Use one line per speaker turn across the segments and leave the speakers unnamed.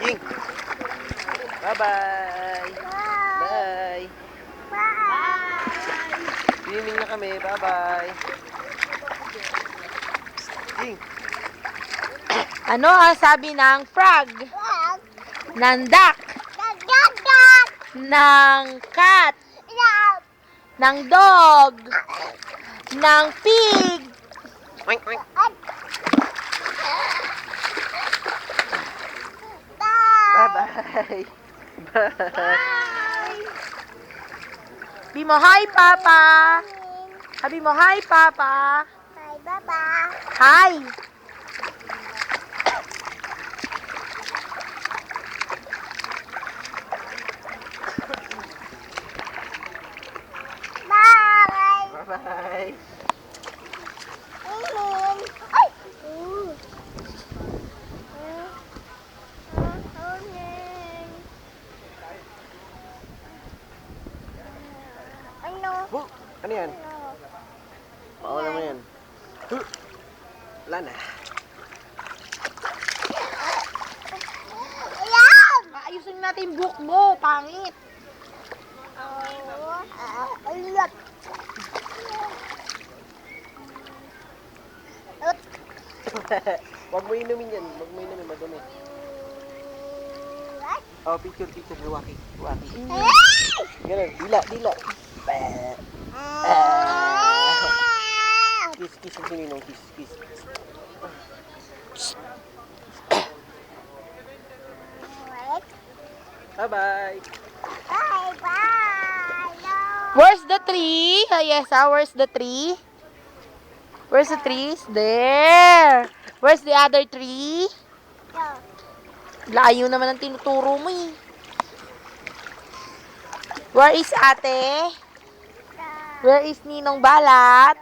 Ging. Bye-bye. Bye. Swimming na kami. Bye-bye. Ging.
Ano ang sabi ng frog? Ng duck? Ng cat? Ng dog? Ng pig?
Oink, oink. Bye-bye. Bye.
Sabi mo, hi, Papa. Sabi mo, hi, Papa. Hi.
Bye-bye. Oh, ano yan? Paula mo yan. Wala na.
Ayusin natin yung buhok mo, pangit.
Huwag mo inumin yan. Huwag mo inumin, madumi. Oh, picture. Luwaki. Ganun, dila. Kiss ang sininong. Kiss. Bye-bye.
Where's the tree? Yes, where's the tree? Where's the trees? There. Where's the other tree? Layo naman ang tinuturo mo eh. Where is ate? Where is Ninong Balat?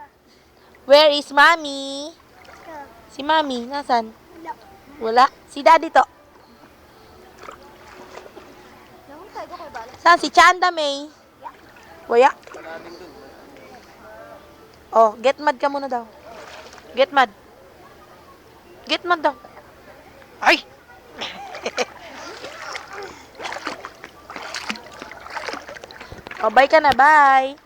Where is Mommy? Si Mommy, nasan? Wala. Si Daddy to. Saan? Si Chanda May? Waya. Oh, get mad ka muna daw. Get mad. Get mad daw. Ay! Oh, bye ka na, bye.